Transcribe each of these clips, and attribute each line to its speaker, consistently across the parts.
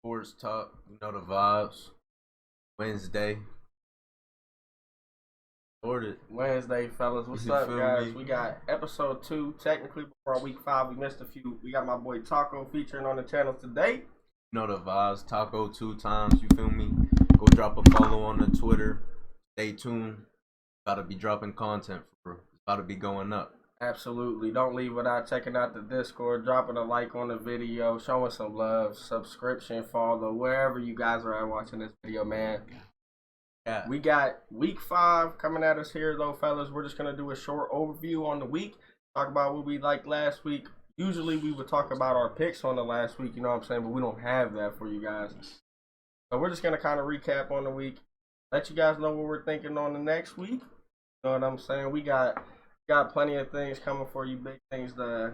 Speaker 1: Sports talk, you know the vibes. Wednesday, ordered.
Speaker 2: Wednesday, fellas. What's
Speaker 1: You
Speaker 2: up,
Speaker 1: feel
Speaker 2: guys?
Speaker 1: me?
Speaker 2: We got episode 2. Technically, before week 5, we missed a few. We got my boy Taco featuring on the channel today.
Speaker 1: You know the vibes. Taco 2 times. You feel me? Go drop a follow on the Twitter. Stay tuned. About to be dropping content for. It's about to be going up.
Speaker 2: Absolutely. Don't leave without checking out the Discord, dropping a like on the video, showing some love, subscription, follow, wherever you guys are at watching this video, man.
Speaker 1: Yeah.
Speaker 2: We got week 5 coming at us here, though, fellas. We're just going to do a short overview on the week, talk about what we liked last week. Usually we would talk about our picks on the last week, you know what I'm saying, but we don't have that for you guys. So we're just going to kind of recap on the week, let you guys know what we're thinking on the next week. You know what I'm saying? We got plenty of things coming for you, big things to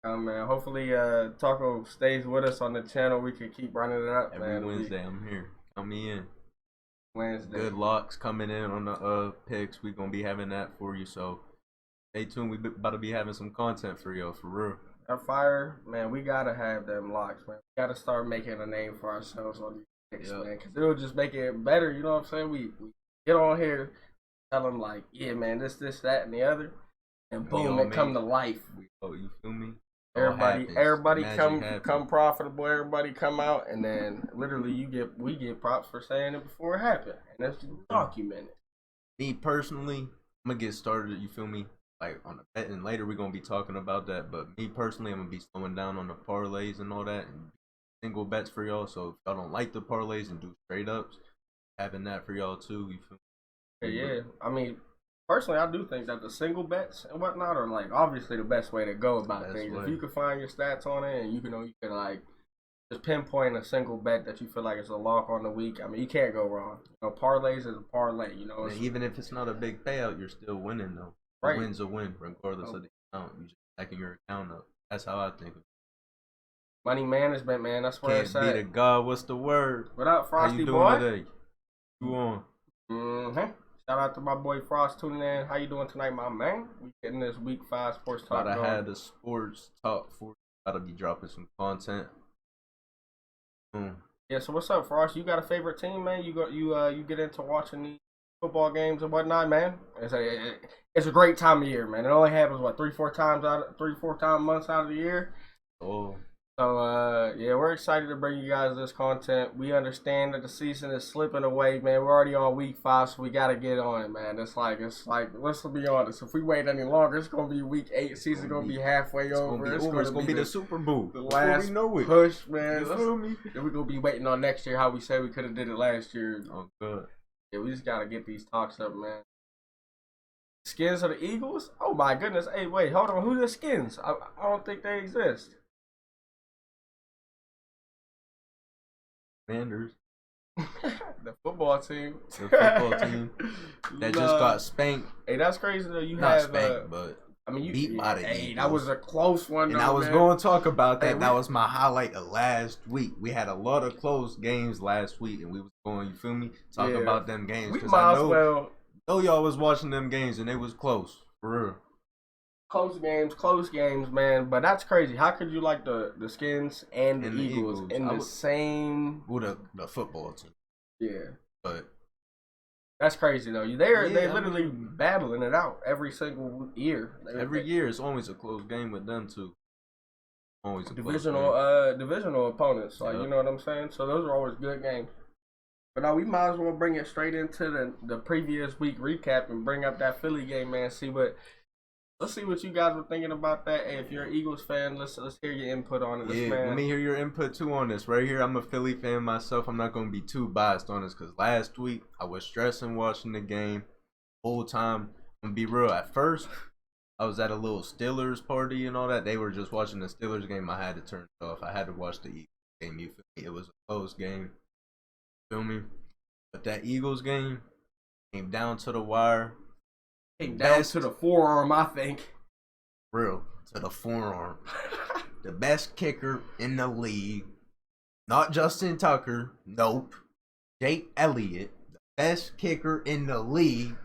Speaker 2: come, man. Hopefully Taco stays with us on the channel. We can keep running it up, man.
Speaker 1: Every Wednesday I'm here. Count me in.
Speaker 2: Wednesday.
Speaker 1: Good locks coming in on the picks. We're going to be having that for you, so stay tuned. We about to be having some content for y'all, for real.
Speaker 2: Our fire, man, we gotta have them locks, man. We gotta start making a name for ourselves on these picks, man, because it'll just make it better. You know what I'm saying? We get on here, tell them like, yeah, man, this, that, and the other, and boom, it come to life.
Speaker 1: You feel me?
Speaker 2: Everybody come
Speaker 1: happens.
Speaker 2: profitable. Everybody come out, and then literally we get props for saying it before it happened, and that's documented.
Speaker 1: Me personally, I'm gonna get started. You feel me? Like on the bet, and later we're gonna be talking about that. But me personally, I'm gonna be slowing down on the parlays and all that, and single bets for y'all. So if y'all don't like the parlays and do straight ups, having that for y'all too. You feel me?
Speaker 2: Yeah. I mean, personally, I do think that the single bets and whatnot are like obviously the best way to go about things. If you can find your stats on it, and you can like just pinpoint a single bet that you feel like is a lock on the week. I mean, you can't go wrong. You know, parlays is a parlay. You know,
Speaker 1: even if it's not a big payout, you're still winning though.
Speaker 2: Right.
Speaker 1: A win's a win, regardless of the account. You just backing your account up. That's how I think of it.
Speaker 2: Money management, man. That's where it's at.
Speaker 1: Can't be the God. What's the word?
Speaker 2: What up, Frosty
Speaker 1: how you
Speaker 2: boy?
Speaker 1: Doing today? You on?
Speaker 2: Shout out to my boy Frost tuning in. How you doing tonight, my man? We getting this week 5 sports talk.
Speaker 1: About to have the sports talk for. Gotta be dropping some content.
Speaker 2: Yeah. So what's up, Frost? You got a favorite team, man? You get into watching these football games and whatnot, man. It's a great time of year, man. It only happens 3-4 months out of the year.
Speaker 1: Oh.
Speaker 2: So yeah, we're excited to bring you guys this content. We understand that the season is slipping away, man. We're already on week 5, so we gotta get on it, man. It's like let's be honest. If we wait any longer, it's gonna be week 8. Season gonna be halfway over.
Speaker 1: It's gonna be the Super Bowl.
Speaker 2: The last
Speaker 1: we know it.
Speaker 2: push, man.
Speaker 1: You feel me?
Speaker 2: Then we're gonna be waiting on next year. How we said we could have did it last year.
Speaker 1: Oh, good.
Speaker 2: Yeah, we just gotta get these talks up, man. Skins of the Eagles? Oh my goodness! Hey, wait, hold on. Who the Skins? I don't think they exist.
Speaker 1: Commanders.
Speaker 2: The football team.
Speaker 1: The football team that just got spanked.
Speaker 2: Hey, that's crazy though. You
Speaker 1: Not
Speaker 2: have
Speaker 1: spanked, but
Speaker 2: I mean,
Speaker 1: beat by the
Speaker 2: Hey,
Speaker 1: Eagles.
Speaker 2: that was a close one.
Speaker 1: And
Speaker 2: though,
Speaker 1: I was
Speaker 2: man.
Speaker 1: going to talk about that.
Speaker 2: Hey,
Speaker 1: that was my highlight of last week. We had a lot of close games last week, and we was going. You feel me? Talk about them games
Speaker 2: We
Speaker 1: because
Speaker 2: might
Speaker 1: I
Speaker 2: as
Speaker 1: know,
Speaker 2: well.
Speaker 1: know y'all was watching them games, and they was close for real.
Speaker 2: Close games, man. But that's crazy. How could you like the Skins and the Eagles in the same?
Speaker 1: Well, the football team.
Speaker 2: Yeah,
Speaker 1: but
Speaker 2: that's crazy though. They literally battling it out every single year.
Speaker 1: Every year, it's always a close game with them too. Always a
Speaker 2: divisional opponents. Like you know what I'm saying. So those are always good games. But now we might as well bring it straight into the previous week recap and bring up that Philly game, man. Let's see what you guys were thinking about that. Hey, if you're an Eagles fan, let's hear your input on it.
Speaker 1: Yeah, let me hear your input too on this. Right here, I'm a Philly fan myself. I'm not going to be too biased on this because last week I was stressing watching the game whole time. I'm going to be real. At first, I was at a little Steelers party and all that. They were just watching the Steelers game. I had to turn it off. I had to watch the Eagles game. You feel me? It was a close game. Feel me? But that Eagles game came down to the wire.
Speaker 2: Down to the forearm, I think.
Speaker 1: Real, to the forearm. The best kicker in the league. Not Justin Tucker. Nope. Jake Elliott. The best kicker in the league.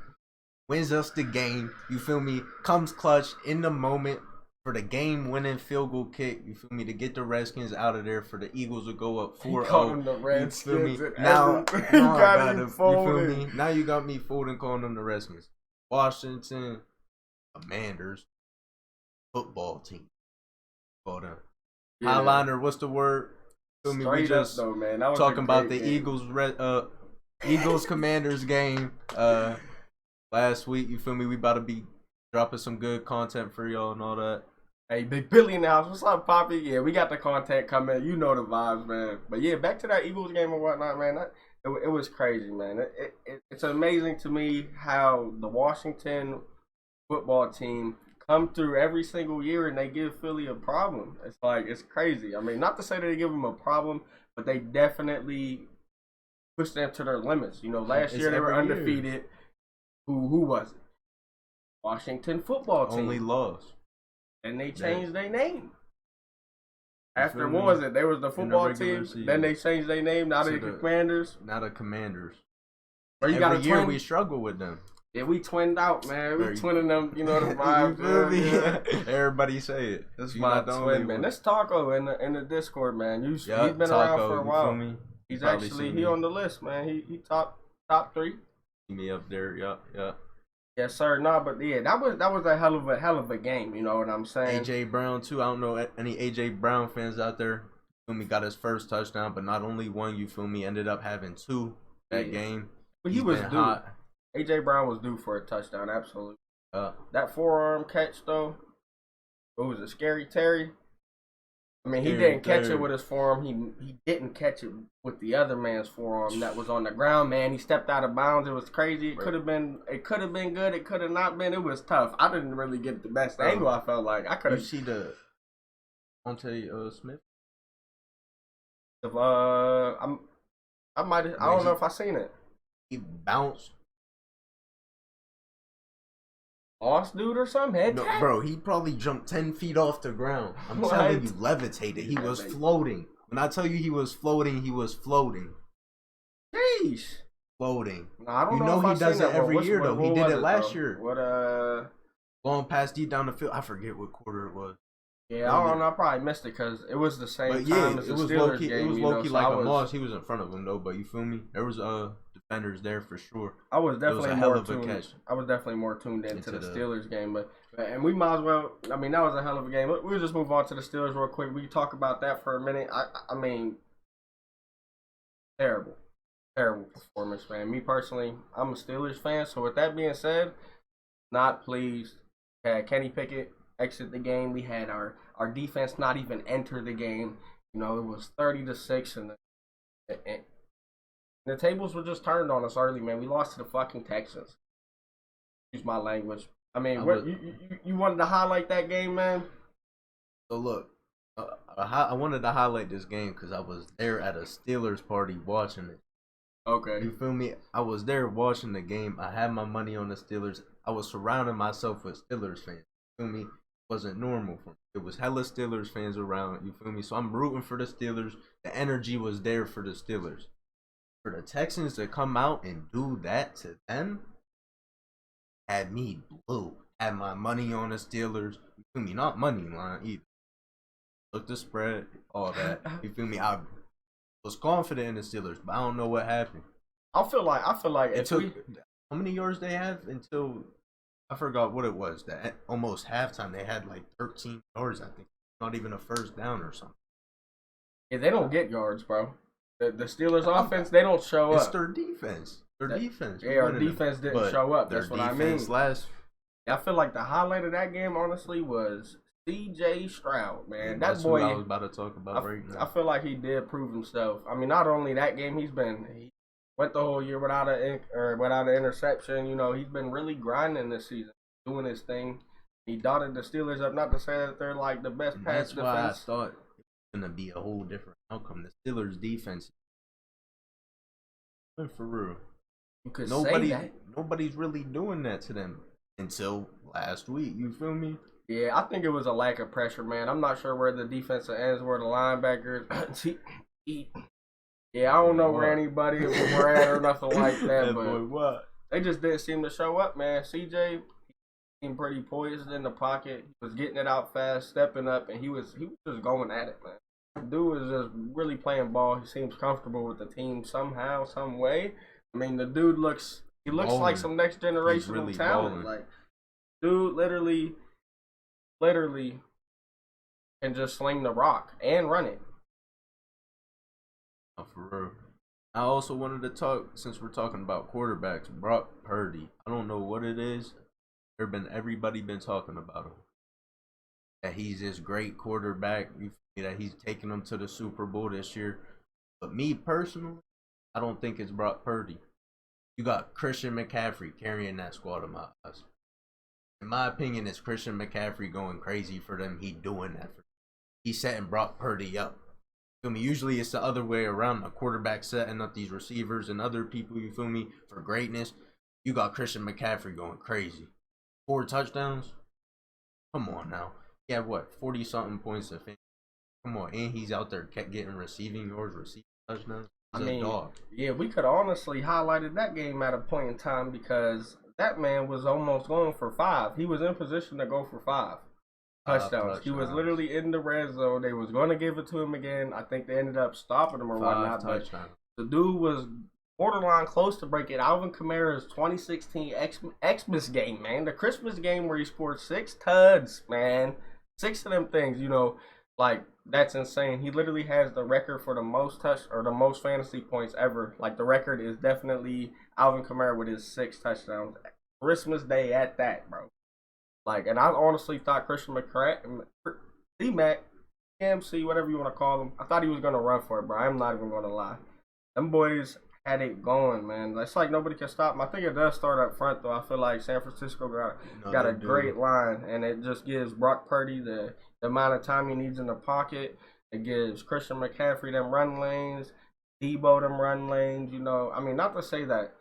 Speaker 1: Wins us the game. You feel me? Comes clutch in the moment. for the game-winning field goal kick. You feel me? To get the Redskins out of there, for the Eagles to go up 4-0.
Speaker 2: The Redskins.
Speaker 1: You feel me? Now I got him. You feel me? Now you got me folding, calling them the Redskins. Washington Commanders football team. Hold on. Yeah. Highliner, what's the word? Feel me? We just
Speaker 2: though, man. That was
Speaker 1: talking about the
Speaker 2: game.
Speaker 1: Eagles Commanders game last week. You feel me? We about to be dropping some good content for y'all and all that.
Speaker 2: Hey, Big Billy in the house. What's up, Poppy? Yeah, we got the content coming. You know the vibes, man. But yeah, back to that Eagles game and whatnot, man. It was crazy, man. It's amazing to me how the Washington football team come through every single year and they give Philly a problem. It's like, it's crazy. I mean, not to say that they give them a problem, but they definitely push them to their limits. You know, last year they were undefeated. Who was it? Washington football team.
Speaker 1: Only lost.
Speaker 2: And they changed their name. After, what was it? They was the football team. Then they changed their name. Now they're the Commanders.
Speaker 1: Now the Commanders.
Speaker 2: Every
Speaker 1: year we struggle with them.
Speaker 2: Yeah, we twinned out, man. We twinning them, you know, the vibe.
Speaker 1: Yeah. Everybody say it.
Speaker 2: That's my twin, man. This Taco in the Discord, man. He's been around for a while. He's actually on the list, man. He top 3.
Speaker 1: Me up there, yup.
Speaker 2: Yes, sir. No, but yeah, that was a hell of a game. You know what I'm saying?
Speaker 1: AJ Brown too. I don't know any AJ Brown fans out there. Feel me? Got his first touchdown, but not only one. You feel me? Ended up having 2 that game.
Speaker 2: But he was due. Hot. AJ Brown was due for a touchdown. Absolutely. That forearm catch though. What was it? Scary Terry. I mean, he didn't catch it with his forearm. He didn't catch it with the other man's forearm that was on the ground. Man, he stepped out of bounds. It was crazy. It could have been good. It could have not been. It was tough. I didn't really get the best angle. I felt like I could have.
Speaker 1: You see the Monte Smith?
Speaker 2: I might. I don't know if I seen it.
Speaker 1: He bounced.
Speaker 2: Lost dude or something?
Speaker 1: No, bro, he probably jumped 10 feet off the ground. I'm telling you, levitated. He was floating. When I tell you he was floating, he was floating.
Speaker 2: Jeez.
Speaker 1: Floating.
Speaker 2: Nah, I don't
Speaker 1: know he does it every year, though. He did it last year. Long pass deep down the field. I forget what quarter it was.
Speaker 2: Yeah, I don't know. I probably missed it because it was the same time as the Steelers game.
Speaker 1: It was low-key like a loss. He was in front of him, though, but you feel me? There was defenders there for sure.
Speaker 2: I was definitely more tuned into the Steelers game, and we might as well. I mean, that was a hell of a game. We'll just move on to the Steelers real quick. We can talk about that for a minute. I mean, terrible performance, man. Me personally, I'm a Steelers fan. So with that being said, not pleased. Had Kenny Pickett exit the game. We had our defense not even enter the game. You know, it was 30-6, and the tables were just turned on us early, man. We lost to the fucking Texans. Use my language. I mean, you wanted to highlight that game, man?
Speaker 1: So look, I wanted to highlight this game because I was there at a Steelers party watching it.
Speaker 2: Okay.
Speaker 1: You feel me? I was there watching the game. I had my money on the Steelers. I was surrounding myself with Steelers fans. You feel me? It wasn't normal for me. It was hella Steelers fans around. You feel me? So I'm rooting for the Steelers. The energy was there for the Steelers. For the Texans to come out and do that to them had me blue. Had my money on the Steelers. You feel me? Not money line either. Look the spread, all that. You feel me? I was confident in the Steelers, but I don't know what happened.
Speaker 2: I feel like
Speaker 1: how many yards they have until I forgot what it was. That almost halftime they had like 13 yards. I think not even a first down or something.
Speaker 2: Yeah, they don't get yards, bro. The Steelers offense, they don't show up.
Speaker 1: It's their defense.
Speaker 2: Yeah, our defense didn't show up. That's what I mean. I feel like the highlight of that game, honestly, was C.J. Stroud, man.
Speaker 1: That's
Speaker 2: boy,
Speaker 1: what I was about to talk about right now.
Speaker 2: I feel like he did prove himself. I mean, not only that game, he went the whole year without an interception. You know, he's been really grinding this season, doing his thing. He dotted the Steelers up. Not to say that they're like the best pass defense. That's why I thought it was
Speaker 1: gonna be a whole different outcome. The Steelers' defense, for real.
Speaker 2: You could say that.
Speaker 1: Nobody's really doing that to them until last week. You feel me?
Speaker 2: Yeah, I think it was a lack of pressure, man. I'm not sure where the defensive ends were, the linebackers. Yeah, I don't know where anybody were at or nothing like that, but they just didn't seem to show up, man. CJ, seemed pretty poised in the pocket. He was getting it out fast, stepping up, and he was just going at it, man. Dude is just really playing ball. He seems comfortable with the team somehow, some way. I mean, the dude looks like some next generational
Speaker 1: really
Speaker 2: talent.
Speaker 1: balling.
Speaker 2: Like, dude, literally can just sling the rock and run it.
Speaker 1: Oh, for real. I also wanted to talk, since we're talking about quarterbacks, Brock Purdy. I don't know what it is. Everybody been talking about him. That he's this great quarterback. That he's taking them to the Super Bowl this year. But me personally, I don't think it's Brock Purdy. You got Christian McCaffrey carrying that squad in my eyes. In my opinion, it's Christian McCaffrey going crazy for them. He doing that for them. He's setting Brock Purdy up. Feel me? Usually it's the other way around. A quarterback setting up these receivers and other people, you feel me, for greatness. You got Christian McCaffrey going crazy. 4 touchdowns? Come on now. He had what, 40-something points to finish. Come on, and he's out there kept getting receiving yards, receiving touchdowns. He's a dog.
Speaker 2: Yeah, we could honestly highlighted that game at a point in time because that man was almost going for 5. He was in position to go for 5 touchdowns. He was literally in the red zone. They was going to give it to him again. I think they ended up stopping him or whatnot. But the dude was borderline close to breaking Alvin Kamara's 2016 Xmas game, man. The Christmas game where he scored 6 tuds, man. 6 of them things, you know, like, that's insane. He literally has the record for the most the most fantasy points ever. Like, the record is definitely Alvin Kamara with his 6 touchdowns. Christmas Day at that, bro. Like, and I honestly thought Christian C-Mac, KMC, whatever you want to call him, I thought he was going to run for it, bro. I'm not even going to lie. Them boys had it going, man. It's like nobody can stop him. I think it does start up front, though. I feel like San Francisco got a great line, and it just gives Brock Purdy the amount of time he needs in the pocket. It gives Christian McCaffrey them run lanes, Debo them run lanes. You know, I mean, not to say that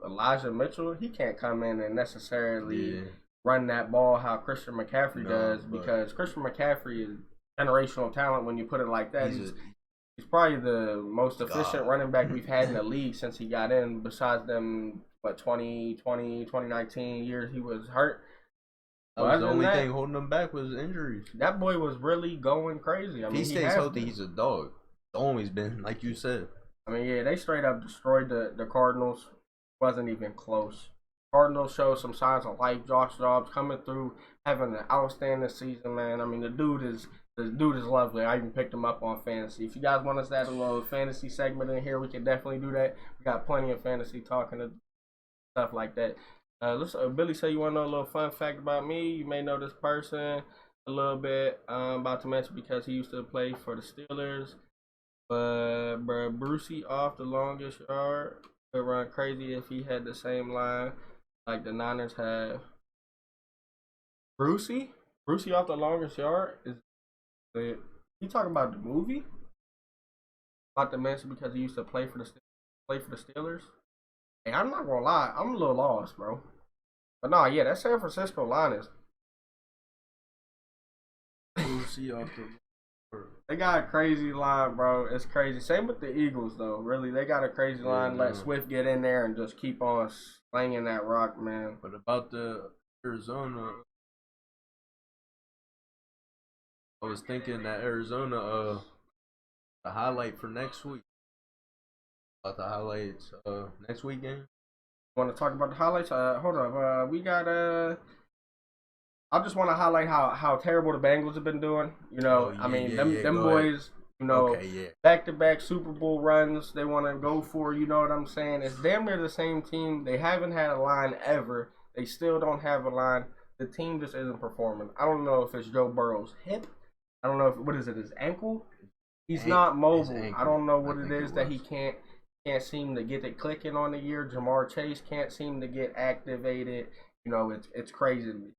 Speaker 2: Elijah Mitchell, he can't come in and necessarily run that ball how Christian McCaffrey does, because Christian McCaffrey is generational talent when you put it like that. He's probably the most efficient running back we've had in the league since he got in, besides them, 2020, 2019 years he was hurt.
Speaker 1: That was the only thing holding him back was injuries.
Speaker 2: That boy was really going crazy. I mean,
Speaker 1: if he stays healthy, he's a dog. It's always been, like you said.
Speaker 2: I mean, yeah, they straight up destroyed the Cardinals. Wasn't even close. Cardinals showed some signs of life. Josh Dobbs coming through, having an outstanding season, man. I mean, the dude is lovely. I even picked him up on fantasy. If you guys want us to add a little fantasy segment in here, we can definitely do that. We got plenty of fantasy talking and stuff like that. Billy said you want to know a little fun fact about me. You may know this person a little bit. I'm about to mention because he used to play for the Steelers. But Brucey off the longest yard could run crazy if he had the same line like the Niners have. Brucey off the longest yard is. You talking about the movie? About to mention because he used to play for the Steelers. Hey, I'm not gonna lie, I'm a little lost, bro. But nah, yeah, that San Francisco line is. They got a crazy line, bro. It's crazy. Same with the Eagles, though. Really, they got a crazy line. Let Swift get in there and just keep on slinging that rock, man.
Speaker 1: But about the Arizona, I was thinking that Arizona, the highlight for next week. About the highlights next weekend.
Speaker 2: Want to talk about the highlights? Hold up. We got I just want to highlight how terrible the Bengals have been doing. You know, them boys. You know, back-to-back Super Bowl runs they want to go for. You know what I'm saying? It's damn near the same team. They haven't had a line ever. They still don't have a line. The team just isn't performing. I don't know if it's Joe Burrow's hip. I don't know what is it, his ankle? He's not mobile. I don't know what it is that he can't seem to get it clicking on the year. Jamar Chase can't seem to get activated. You know, it's crazy to me.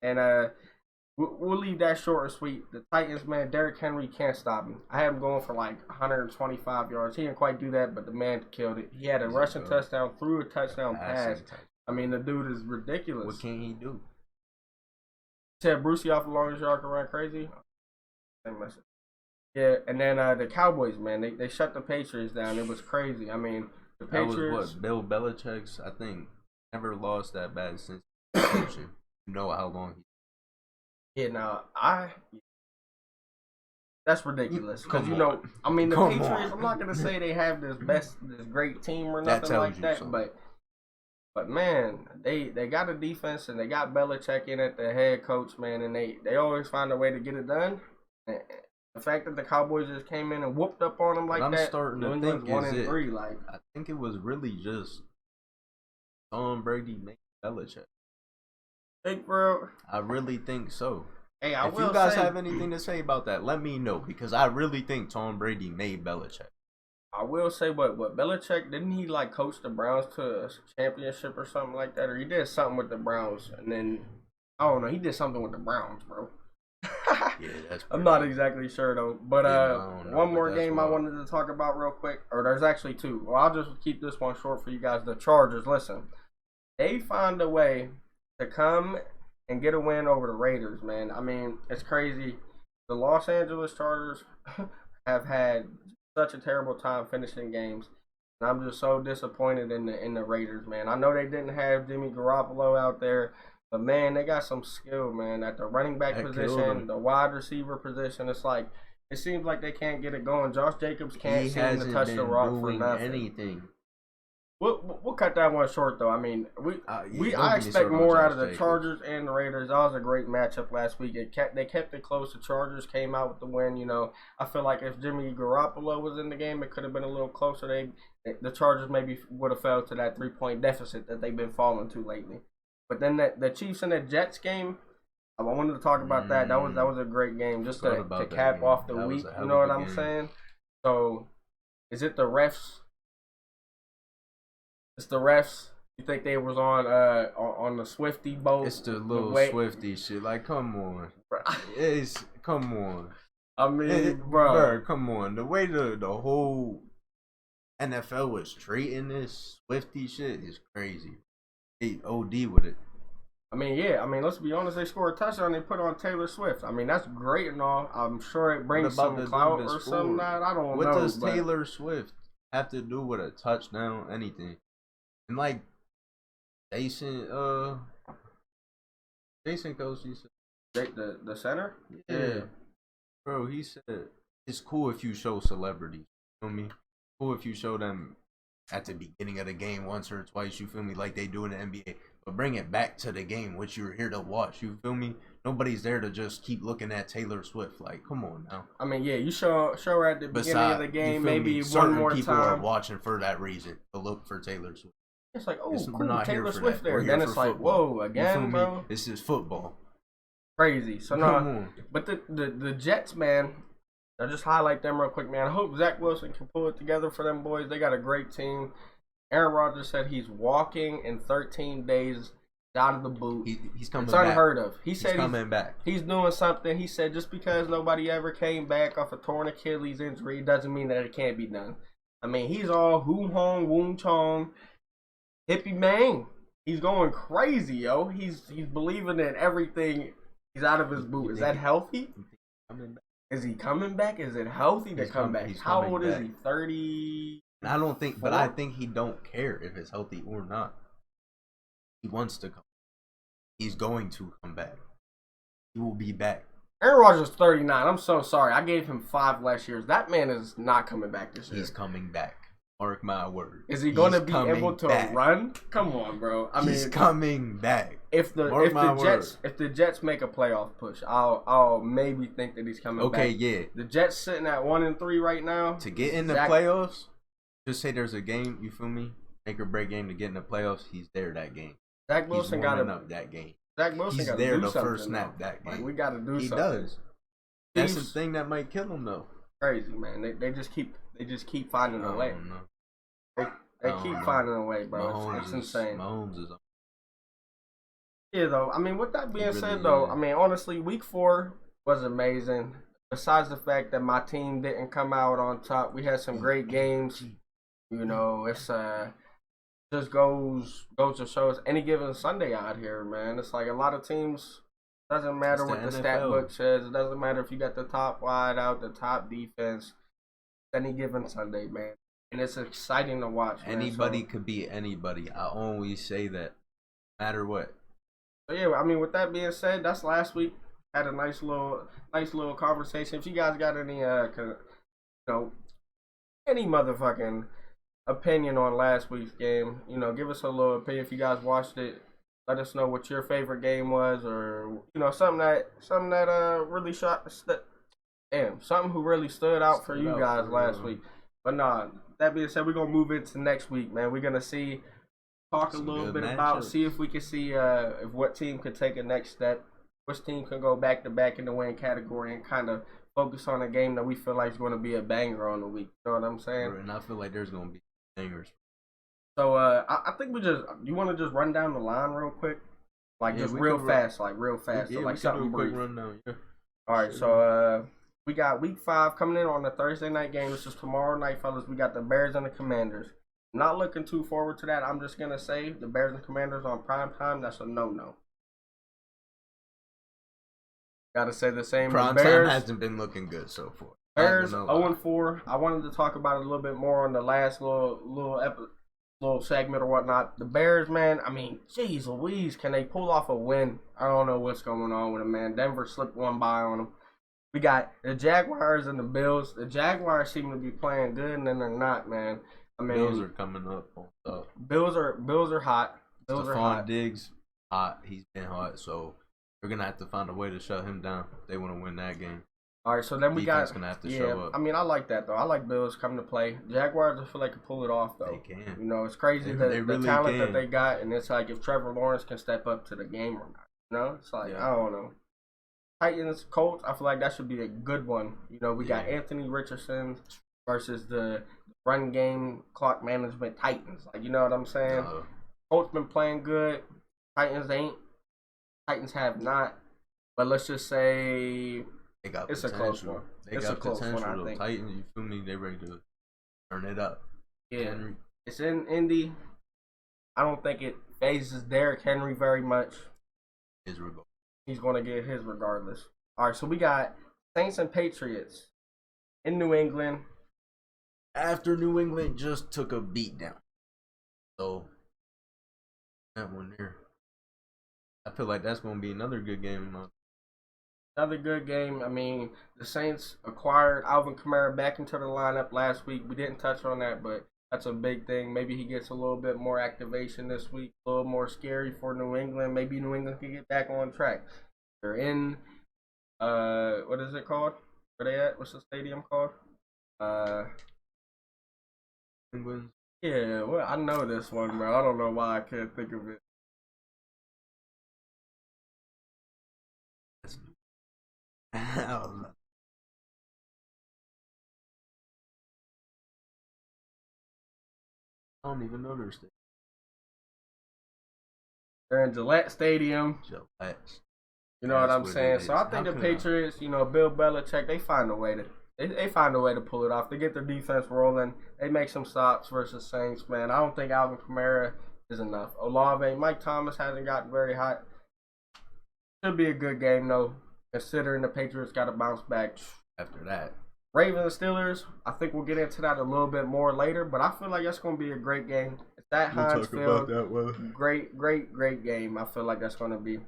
Speaker 2: And we'll leave that short and sweet. The Titans, man, Derrick Henry can't stop him. I had him going for like 125 yards. He didn't quite do that, but the man killed it. He had a rushing touchdown, threw a touchdown pass. I mean, the dude is ridiculous.
Speaker 1: What can he do?
Speaker 2: Said Brucey off the longest yard can run crazy. Yeah, and then the Cowboys, man, they shut the Patriots down. It was crazy. I mean, the Patriots.
Speaker 1: That was what, Bill Belichick's, I think, never lost that bad since You know how long
Speaker 2: Yeah, now that's ridiculous because
Speaker 1: Come on.
Speaker 2: I mean the
Speaker 1: Come
Speaker 2: Patriots.
Speaker 1: on.
Speaker 2: I'm not gonna say they have this great team or
Speaker 1: That
Speaker 2: nothing
Speaker 1: tells
Speaker 2: like
Speaker 1: you
Speaker 2: that,
Speaker 1: something.
Speaker 2: but man, they got a defense and they got Belichick in at the head coach, man, and they always find a way to get it done. And the fact that the Cowboys just came in and whooped up on them
Speaker 1: What
Speaker 2: like
Speaker 1: I'm
Speaker 2: that,
Speaker 1: starting
Speaker 2: New
Speaker 1: to
Speaker 2: England's
Speaker 1: think
Speaker 2: one
Speaker 1: is
Speaker 2: and
Speaker 1: it.
Speaker 2: three. Like
Speaker 1: I think it was really just Tom Brady made Belichick.
Speaker 2: think, bro.
Speaker 1: I really think so.
Speaker 2: Hey, I
Speaker 1: If you
Speaker 2: will
Speaker 1: guys
Speaker 2: say,
Speaker 1: have anything to say about that, let me know because I really think Tom Brady made Belichick.
Speaker 2: what Belichick didn't he like coach the Browns to a championship or something like that, or he did something with the Browns, and then I don't know, he did something with the Browns, bro.
Speaker 1: Yeah, that's.
Speaker 2: I'm not exactly sure though, but one more game I
Speaker 1: wild.
Speaker 2: wanted to talk about real quick, or there's actually two. Well, I'll just keep this one short for you guys. The Chargers, listen, they find a way to come and get a win over the Raiders, man. I mean, it's crazy. The Los Angeles Chargers have had such a terrible time finishing games. And I'm just so disappointed in the Raiders, man. I know they didn't have Jimmy Garoppolo out there, but man, they got some skill, man, at the running back
Speaker 1: That killed
Speaker 2: position,
Speaker 1: him.
Speaker 2: the wide receiver position. It's like it seems like they can't get it going. Josh Jacobs can't
Speaker 1: He
Speaker 2: seem to
Speaker 1: hasn't
Speaker 2: touch
Speaker 1: been
Speaker 2: the rock for
Speaker 1: doing
Speaker 2: nothing.
Speaker 1: anything.
Speaker 2: We'll cut that one short though. I mean,
Speaker 1: Don't
Speaker 2: I
Speaker 1: get me
Speaker 2: expect
Speaker 1: started on
Speaker 2: more out
Speaker 1: Josh
Speaker 2: of the
Speaker 1: Jacobs.
Speaker 2: Chargers and the Raiders. That was a great matchup last week. They kept it close. The Chargers came out with the win. You know, I feel like if Jimmy Garoppolo was in the game, it could have been a little closer. The Chargers maybe would have fell to that 3-point deficit that they've been falling to lately. But then the Chiefs and the Jets game, I wanted to talk about that. That was a great game just to cap off the week. You know what I'm saying? So, is it the refs? It's the refs. You think they was on the Swifty boat?
Speaker 1: It's the little Swifty shit. Like, come on. Come on.
Speaker 2: I mean, bro,
Speaker 1: come on. The way the whole NFL was treating this Swifty shit is crazy. They OD with it.
Speaker 2: I mean, yeah. I mean, let's be honest. They scored a touchdown. They put on Taylor Swift. I mean, that's great and all. I'm sure it brings some clout or something. I don't know.
Speaker 1: What does Taylor Swift have to do with a touchdown? Anything? And like Jason Kelsey said,
Speaker 2: the center,
Speaker 1: yeah, bro. He said it's cool if you show celebrities. You feel me? Cool if you show them at the beginning of the game once or twice. You feel me? Like they do in the NBA. But bring it back to the game, which you're here to watch. You feel me? Nobody's there to just keep looking at Taylor Swift. Like, come on now.
Speaker 2: I mean, yeah, you show her at the beginning of the game, maybe one more time.
Speaker 1: People are watching for that reason to look for Taylor Swift.
Speaker 2: It's like, oh,
Speaker 1: we're not
Speaker 2: Taylor
Speaker 1: here for
Speaker 2: Swift
Speaker 1: that.
Speaker 2: there. Then it's like,
Speaker 1: football.
Speaker 2: whoa, again, bro.
Speaker 1: Me? This is football.
Speaker 2: Crazy. So no, but the Jets, man. I'll just highlight them real quick, man. I hope Zach Wilson can pull it together for them boys. They got a great team. Aaron Rodgers said he's walking in 13 days out of the boot.
Speaker 1: He's coming
Speaker 2: it's
Speaker 1: back. It's
Speaker 2: unheard of. He said
Speaker 1: he's coming back.
Speaker 2: He's doing something. He said just because nobody ever came back off a torn Achilles injury doesn't mean that it can't be done. I mean, he's all Hoo Hong, Woon Chong, hippie man. He's going crazy, yo. He's believing in everything. He's out of his boot. Is that healthy? Is he coming back? Is it healthy to come back? How old is he? 30?
Speaker 1: I don't think, but I think he don't care if it's healthy or not. He wants to come. He's going to come back. He will be back.
Speaker 2: Aaron Rodgers is 39. I'm so sorry. I gave him 5 last years. That man is not coming back this year.
Speaker 1: He's coming back. Mark my word.
Speaker 2: Is he going to be able to run? Come on, bro. I mean,
Speaker 1: he's coming back.
Speaker 2: If the Jets make a playoff push, I'll maybe think that he's coming back.
Speaker 1: Okay, yeah.
Speaker 2: The Jets sitting at 1-3 right now.
Speaker 1: To get in the playoffs, just say there's a game. You feel me? Make or break game to get in the playoffs. He's there that game.
Speaker 2: Zach Wilson got to
Speaker 1: up that game.
Speaker 2: Zach Wilson
Speaker 1: he's
Speaker 2: got to
Speaker 1: there
Speaker 2: do
Speaker 1: the
Speaker 2: something.
Speaker 1: First snap that game.
Speaker 2: Like, we got to do something.
Speaker 1: He does. That's the thing that might kill him though.
Speaker 2: Crazy, man. They just keep finding a way. They keep finding a way, bro. It's insane.
Speaker 1: Mahomes is.
Speaker 2: Yeah, though. I mean, with that being said, though, I mean, honestly, week 4 was amazing. Besides the fact that my team didn't come out on top, we had some great games. You know, it's just goes to show us any given Sunday out here, man. It's like a lot of teams. Doesn't matter what the stat book says. It doesn't matter if you got the top wide out, the top defense. Any given Sunday, man. And it's exciting to watch.
Speaker 1: Anybody could be anybody. I always say that. No matter what.
Speaker 2: So yeah, I mean, with that being said, that's last week. Had a nice little conversation. If you guys got any, know, any motherfucking opinion on last week's game, give us a little opinion. If you guys watched it, let us know what your favorite game was, or something that really something who really stood out for you guys last week. But nah, that being said, we're gonna move into next week, man. We're gonna talk a little bit about, see if we can see if what team could take a next step, which team can go back to back in the win category, and kind of focus on a game that we feel like is going to be a banger on the week. You know what I'm saying?
Speaker 1: And I feel like there's going to be bangers.
Speaker 2: So I think you want to just run down the line real quick, like just real fast,
Speaker 1: Yeah,
Speaker 2: so like something brief. Rundown, yeah. All right,
Speaker 1: so
Speaker 2: we got week 5 coming in on the Thursday night game. This is tomorrow night, fellas. We got the Bears and the Commanders. Not looking too forward to that. I'm just gonna say the Bears and Commanders on prime time. That's a no. Gotta say the same.
Speaker 1: Prime time hasn't been looking good so far.
Speaker 2: Bears 0-4. I wanted to talk about it a little bit more on the last little segment or whatnot. The Bears, man. I mean, jeez Louise, can they pull off a win? I don't know what's going on with them, man. Denver slipped one by on them. We got the Jaguars and the Bills. The Jaguars seem to be playing good, and then they're not, man. I mean,
Speaker 1: Bills are coming up.
Speaker 2: Bills are hot.
Speaker 1: Stephon Diggs hot. He's been hot, so we're gonna have to find a way to shut him down if they want to win that game.
Speaker 2: All right, so then we got
Speaker 1: gonna have to show up.
Speaker 2: I mean, I like that though. I like Bills coming to play. Jaguars, I feel like can pull it off though.
Speaker 1: They can.
Speaker 2: It's crazy the talent that they got, and it's like if Trevor Lawrence can step up to the game or not. It's like I don't know. Titans, Colts, I feel like that should be a good one. We got Anthony Richardson versus the run game clock management Titans. Like, you know what I'm saying? Colts been playing good. Titans ain't. Titans have not. But let's just say it's a close one.
Speaker 1: It's a close one, I think. Titans, you feel me? They ready to turn it up.
Speaker 2: Yeah. Henry. It's in Indy. I don't think it phases Derrick Henry very much. He's going to get his regardless. All right, so we got Saints and Patriots in New England.
Speaker 1: After New England just took a beat down. So, that one there. I feel like that's going to be another good game.
Speaker 2: Another good game. I mean, the Saints acquired Alvin Kamara back into the lineup last week. We didn't touch on that, but that's a big thing. Maybe he gets a little bit more activation this week, a little more scary for New England. Maybe New England can get back on track. They're in, what is it called? Where they at? What's the stadium called?
Speaker 1: England.
Speaker 2: Yeah, well, I know this one, bro. I don't know why I can't think of it.
Speaker 1: I don't even know their stadium.
Speaker 2: They're in Gillette Stadium.
Speaker 1: Gillette.
Speaker 2: You know what I'm saying? So I think the Patriots, Bill Belichick, they find a way to pull it off. They get their defense rolling. They make some stops versus Saints, man. I don't think Alvin Kamara is enough. Olave, Mike Thomas hasn't gotten very hot. Should be a good game though, considering the Patriots got to bounce back
Speaker 1: after that.
Speaker 2: Ravens and Steelers, I think we'll get into that a little bit more later, but I feel like that's going to be a great game. It's at Heinz Field. Great game. I feel like that's going to be.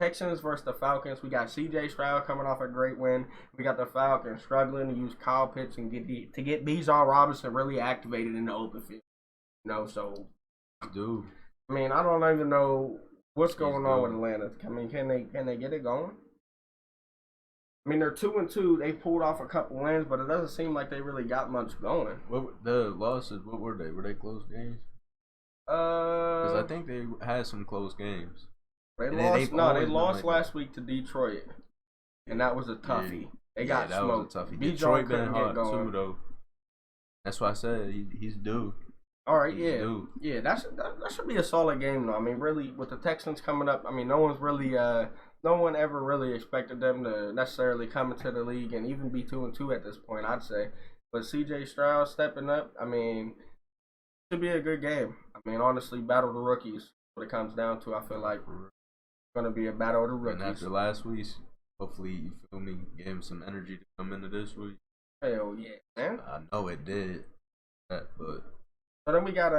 Speaker 2: Texans versus the Falcons. We got C.J. Stroud coming off a great win. We got the Falcons struggling to use Kyle Pitts and get Bijan Robinson really activated in the open field. So
Speaker 1: dude.
Speaker 2: I mean, I don't even know what's going on with Atlanta. I mean, can they get it going? I mean, they're 2-2. They pulled off a couple wins, but it doesn't seem like they really got much going.
Speaker 1: What the losses? What were they? Were they close games? Because I think they had some close games.
Speaker 2: They lost last week to Detroit, and that was a toughie. They got smoked.
Speaker 1: That was a toughie. Detroit been hot too, though. That's why I said he's due.
Speaker 2: All right, yeah, that should be a solid game though. I mean, really, with the Texans coming up, I mean, no one ever really expected them to necessarily come into the league and even be 2-2 at this point, I'd say. But C.J. Stroud stepping up, I mean, should be a good game. I mean, honestly, battle the rookies. What it comes down to, I feel like it's gonna be a battle of the rookies.
Speaker 1: And after last week, hopefully, you feel me, gave him some energy to come into this week.
Speaker 2: Hell yeah, man!
Speaker 1: I know it did, but
Speaker 2: so then we got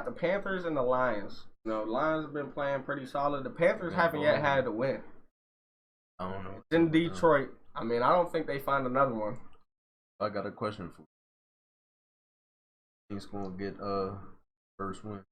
Speaker 2: the Panthers and the Lions. You know, Lions have been playing pretty solid. The Panthers haven't yet had a win.
Speaker 1: I don't know.
Speaker 2: It's in Detroit. I mean, I don't think they find another one.
Speaker 1: I got a question for you. He's gonna get first win.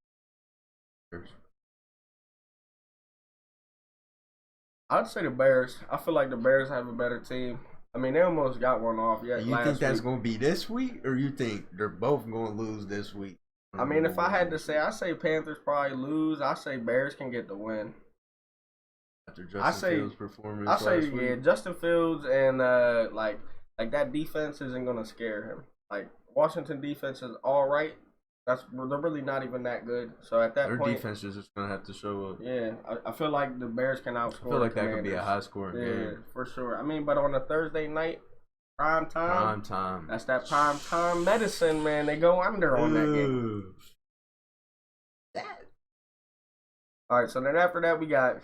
Speaker 2: I'd say the Bears. I feel like the Bears have a better team. I mean, they almost got one off. Yeah,
Speaker 1: you think that's gonna be this week, or you think they're both gonna lose this week?
Speaker 2: I mean, if I had to say, I say Panthers probably lose. I say Bears can get the win.
Speaker 1: After Justin Fields' performance,
Speaker 2: I say
Speaker 1: last week?
Speaker 2: Yeah, Justin Fields and like that defense isn't gonna scare him. Like Washington defense is all right. They're really not even that good. So at that point,
Speaker 1: their defense is just gonna have to show up.
Speaker 2: Yeah, I feel like the Bears can outscore. I feel
Speaker 1: like that could be a high scoring game.
Speaker 2: Yeah, for sure. I mean, but on a Thursday night, prime time. That's that prime time medicine, man. They go under on that game. All right, so then after that we got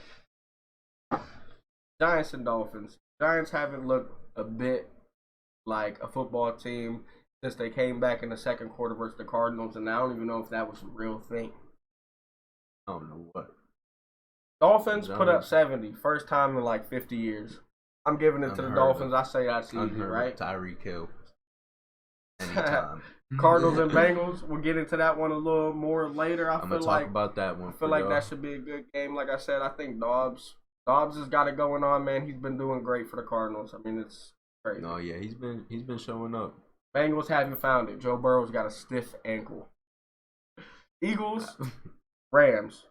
Speaker 2: Giants and Dolphins. Giants haven't looked a bit like a football team since they came back in the second quarter versus the Cardinals, and I don't even know if that was a real thing.
Speaker 1: I don't know what.
Speaker 2: Dolphins put up 70, first time in like 50 years. I'm giving it to the Dolphins. I say that's easy, right?
Speaker 1: Tyreek Hill. Anytime.
Speaker 2: Cardinals and Bengals. We'll get into that one a little more later.
Speaker 1: I'm gonna talk about that one.
Speaker 2: I feel like that should be a good game. Like I said, I think Dobbs has got it going on, man. He's been doing great for the Cardinals. I mean, it's crazy.
Speaker 1: No, yeah, he's been showing up.
Speaker 2: Bengals haven't found it. Joe Burrow's got a stiff ankle. Eagles, Rams.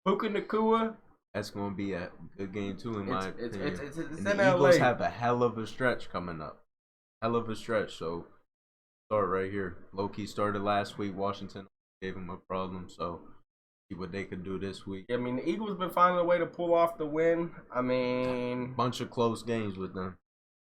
Speaker 2: Puka Nacua.
Speaker 1: That's going to be a good game, too, in my opinion.
Speaker 2: It's
Speaker 1: and
Speaker 2: in
Speaker 1: the
Speaker 2: LA.
Speaker 1: Eagles have a hell of a stretch coming up. Hell of a stretch. So, start right here. Low-key started last week. Washington gave him a problem. So, see what they could do this week.
Speaker 2: I mean, the Eagles been finding a way to pull off the win. I mean,
Speaker 1: bunch of close games with them.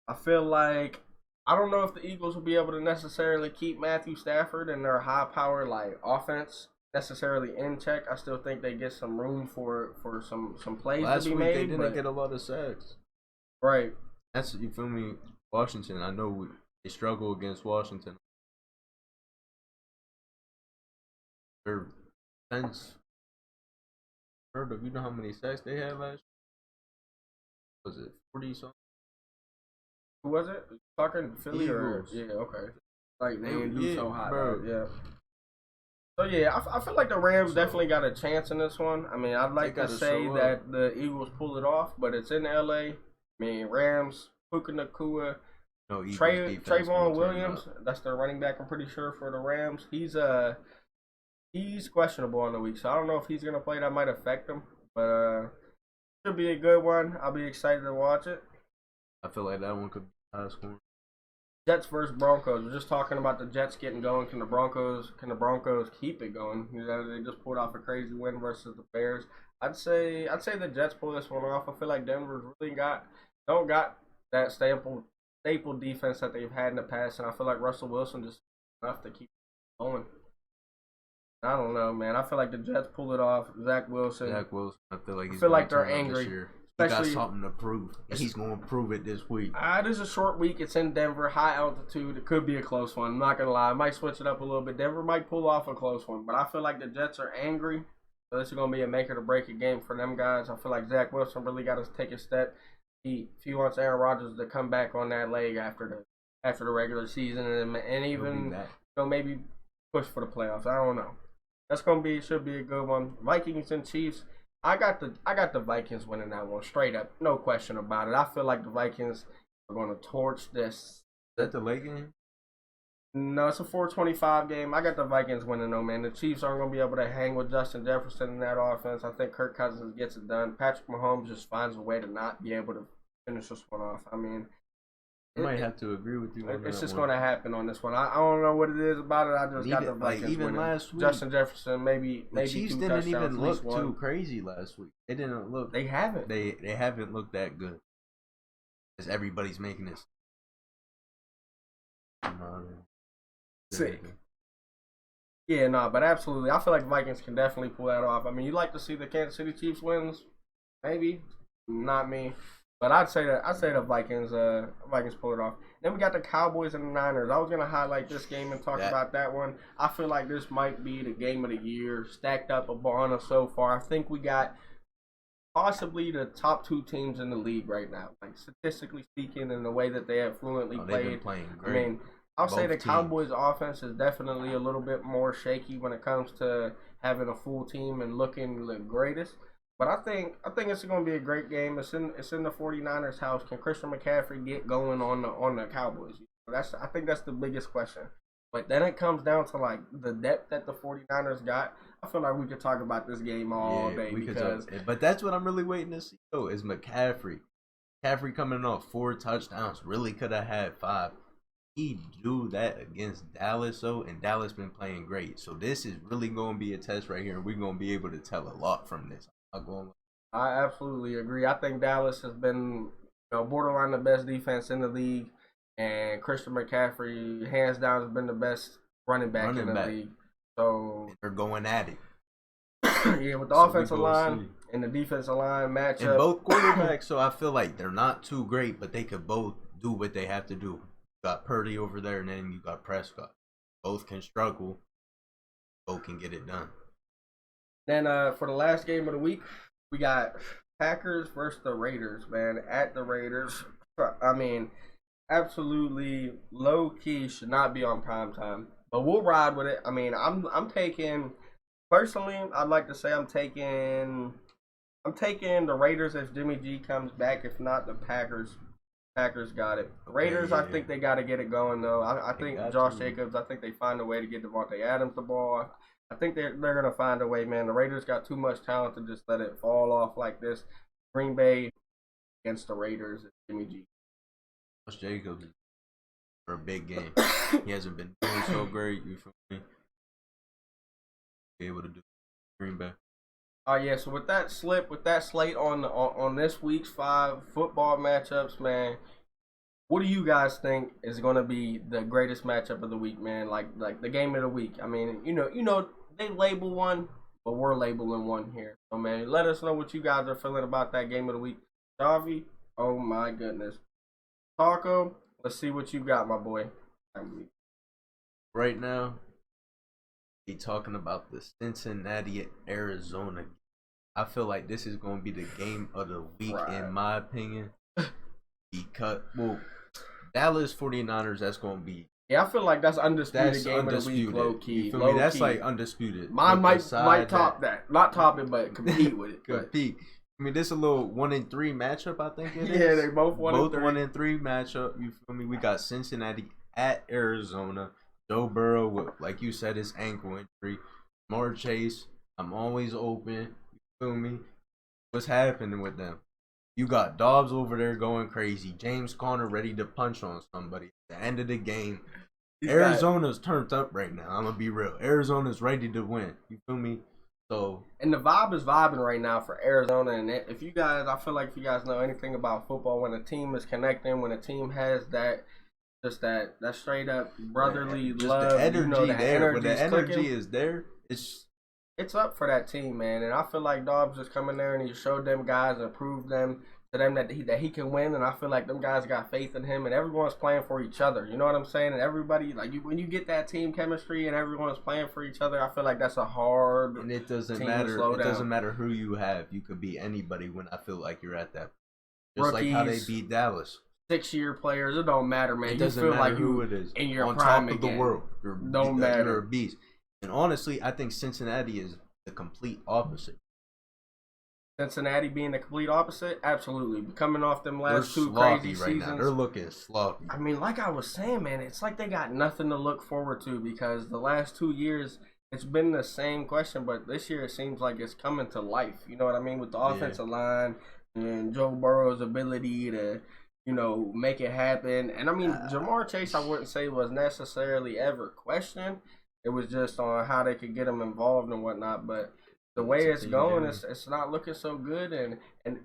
Speaker 2: I feel like I don't know if the Eagles will be able to necessarily keep Matthew Stafford and their high-powered like offense necessarily in check. I still think they get some room for some plays
Speaker 1: last
Speaker 2: to be
Speaker 1: week
Speaker 2: made.
Speaker 1: They didn't get a lot of sacks.
Speaker 2: Right.
Speaker 1: That's, you feel me? Washington. I know they struggle against Washington. Their defense. Heard of, you know how many sacks they had last year? Was it 40 something?
Speaker 2: Who was it? Talking Philly
Speaker 1: Eagles.
Speaker 2: or yeah, okay. Like they didn't do so hot,
Speaker 1: bro.
Speaker 2: Right? Yeah. So yeah, I feel like the Rams definitely got a chance in this one. I mean, I'd like to say that the Eagles pull it off, but it's in LA. I mean, Rams, Puka Nacua, Trayvon Williams. That's their running back. I'm pretty sure for the Rams. He's questionable on the week, so I don't know if he's gonna play. That might affect him, but should be a good one. I'll be excited to watch it.
Speaker 1: I feel like that one could be high scoring.
Speaker 2: Jets versus Broncos. We're just talking about the Jets getting going. Can the Broncos keep it going? You know, they just pulled off a crazy win versus the Bears. I'd say the Jets pull this one off. I feel like Denver's really don't got that staple defense that they've had in the past, and I feel like Russell Wilson just enough to keep going. I don't know, man. I feel like the Jets pull it off. Zach Wilson.
Speaker 1: I feel like
Speaker 2: they're angry.
Speaker 1: He got something to prove. He's going to prove it this week.
Speaker 2: It is a short week. It's in Denver, high altitude. It could be a close one. I'm not going to lie. I might switch it up a little bit. Denver might pull off a close one. But I feel like the Jets are angry. So this is going to be a make or break it game for them guys. I feel like Zach Wilson really got to take a step. If he wants Aaron Rodgers to come back on that leg after the regular season and even maybe push for the playoffs. I don't know. Should be a good one. Vikings and Chiefs. I got the Vikings winning that one straight up, no question about it. I feel like the Vikings are going to torch this.
Speaker 1: Is that the late game?
Speaker 2: No, it's a 4:25 game. I got the Vikings winning though, man. The Chiefs aren't going to be able to hang with Justin Jefferson in that offense. I think Kirk Cousins gets it done. Patrick Mahomes just finds a way to not be able to finish this one off. I mean,
Speaker 1: I might have to agree with you.
Speaker 2: It's just going to happen on this one. I don't know what it is about it. I just got the Vikings
Speaker 1: even
Speaker 2: winning.
Speaker 1: Last week,
Speaker 2: Justin Jefferson, maybe
Speaker 1: the Chiefs didn't even look too crazy last week. They didn't look.
Speaker 2: They haven't.
Speaker 1: They haven't looked that good. As everybody's making this
Speaker 2: sick. Yeah, no, but absolutely. I feel like Vikings can definitely pull that off. I mean, you like to see the Kansas City Chiefs wins? Maybe. Not me. But I'd say the Vikings pull it off. Then we got the Cowboys and the Niners. I was gonna highlight this game and talk about that one. I feel like this might be the game of the year, stacked up on us so far. I think we got possibly the top two teams in the league right now, like statistically speaking, in the way that they have fluently
Speaker 1: They've
Speaker 2: played.
Speaker 1: been playing great.
Speaker 2: I mean, I'll say the
Speaker 1: Both
Speaker 2: Cowboys'
Speaker 1: teams.
Speaker 2: offense is definitely a little bit more shaky when it comes to having a full team and looking the greatest. But I think it's going to be a great game. It's in the 49ers' house. Can Christian McCaffrey get going on the Cowboys? I think that's the biggest question. But then it comes down to like the depth that the 49ers got. I feel like we could talk about this game all day because
Speaker 1: but that's what I'm really waiting to see. Though is McCaffrey. McCaffrey coming off 4 touchdowns. Really could have had 5. He do that against Dallas, though, and Dallas been playing great. So this is really going to be a test right here, and we're going to be able to tell a lot from this.
Speaker 2: I absolutely agree. I think Dallas has been, borderline the best defense in the league, and Christian McCaffrey, hands down, has been the best running back in the league. So
Speaker 1: they're going at it.
Speaker 2: Yeah, with the offensive line and the defensive line matchup,
Speaker 1: and both quarterbacks. So I feel like they're not too great, but they could both do what they have to do. You got Purdy over there, and then you got Prescott. Both can struggle. Both can get it done.
Speaker 2: Then for the last game of the week, we got Packers versus the Raiders, man. At the Raiders. I mean, absolutely low key should not be on prime time. But we'll ride with it. I mean, I'm taking personally, I'd like to say I'm taking the Raiders if Jimmy G comes back. If not, the Packers. Packers got it. Raiders, I think they got to get it going though. I think Josh Jacobs. I think they find a way to get Devontae Adams the ball. I think they're gonna find a way, man. The Raiders got too much talent to just let it fall off like this. Green Bay against the Raiders, Jimmy G.
Speaker 1: Josh Jacobs for a big game. He hasn't been doing so great. You feel me? Be able to do Green Bay.
Speaker 2: Yeah. So with that slate on this week's 5 football matchups, man. What do you guys think is going to be the greatest matchup of the week, man? Like the game of the week. I mean, they label one, but we're labeling one here. So, man, let us know what you guys are feeling about that game of the week. Javi, oh my goodness. Taco, let's see what you got, my boy.
Speaker 1: Right now, we talking about the Cincinnati Arizona. I feel like this is going to be the game of the week, in my opinion. Because, Dallas 49ers, that's going to be.
Speaker 2: Yeah, I feel like that's undisputed game of the week, low key.
Speaker 1: You feel me? That's like undisputed.
Speaker 2: Mine might top that. Not top it, but compete with it.
Speaker 1: Compete. I mean, this is a little 1-3 matchup, I think it is.
Speaker 2: Yeah, they both 1-3.
Speaker 1: 1-3 matchup. You feel me? We got Cincinnati at Arizona. Joe Burrow with, like you said, his ankle injury. Jamar Chase, I'm always open. You feel me? What's happening with them? You got Dobbs over there going crazy. James Conner ready to punch on somebody. At the end of the game, Arizona's turned up right now. I'm going to be real. Arizona's ready to win. You feel me?
Speaker 2: And the vibe is vibing right now for Arizona. And I feel like if you guys know anything about football, when a team is connecting, when a team has that straight up brotherly love,
Speaker 1: the energy there. When the energy
Speaker 2: clicking,
Speaker 1: is there,
Speaker 2: it's up for that team, man. And I feel like Dobbs just come in there and he showed them guys and proved to them that he can win. And I feel like them guys got faith in him, and everyone's playing for each other. You know what I'm saying? And everybody, when you get that team chemistry and everyone's playing for each other, I feel like that's a hard.
Speaker 1: And it doesn't matter. It doesn't matter who you have. You could be anybody when I feel like you're at that. Just
Speaker 2: Rookies,
Speaker 1: like how they beat Dallas.
Speaker 2: 6-year players, it don't matter, man.
Speaker 1: It doesn't
Speaker 2: feel
Speaker 1: matter
Speaker 2: like
Speaker 1: who it is.
Speaker 2: In your
Speaker 1: on
Speaker 2: prime
Speaker 1: top of
Speaker 2: again.
Speaker 1: the world.
Speaker 2: Don't matter.
Speaker 1: You're a beast. And honestly, I think Cincinnati is the complete opposite.
Speaker 2: Cincinnati being the complete opposite? Absolutely. Coming off them last
Speaker 1: They're
Speaker 2: two
Speaker 1: sloppy
Speaker 2: crazy
Speaker 1: right
Speaker 2: seasons.
Speaker 1: now. They're looking sloppy.
Speaker 2: I mean, like I was saying, man, it's like they got nothing to look forward to because the last 2 years, it's been the same question, but this year it seems like it's coming to life. You know what I mean? With the offensive line and Joe Burrow's ability to, make it happen. And I mean, Jamar Chase, I wouldn't say was necessarily ever questioned. It was just on how they could get him involved and whatnot. But the way it's going, it's not looking so good. And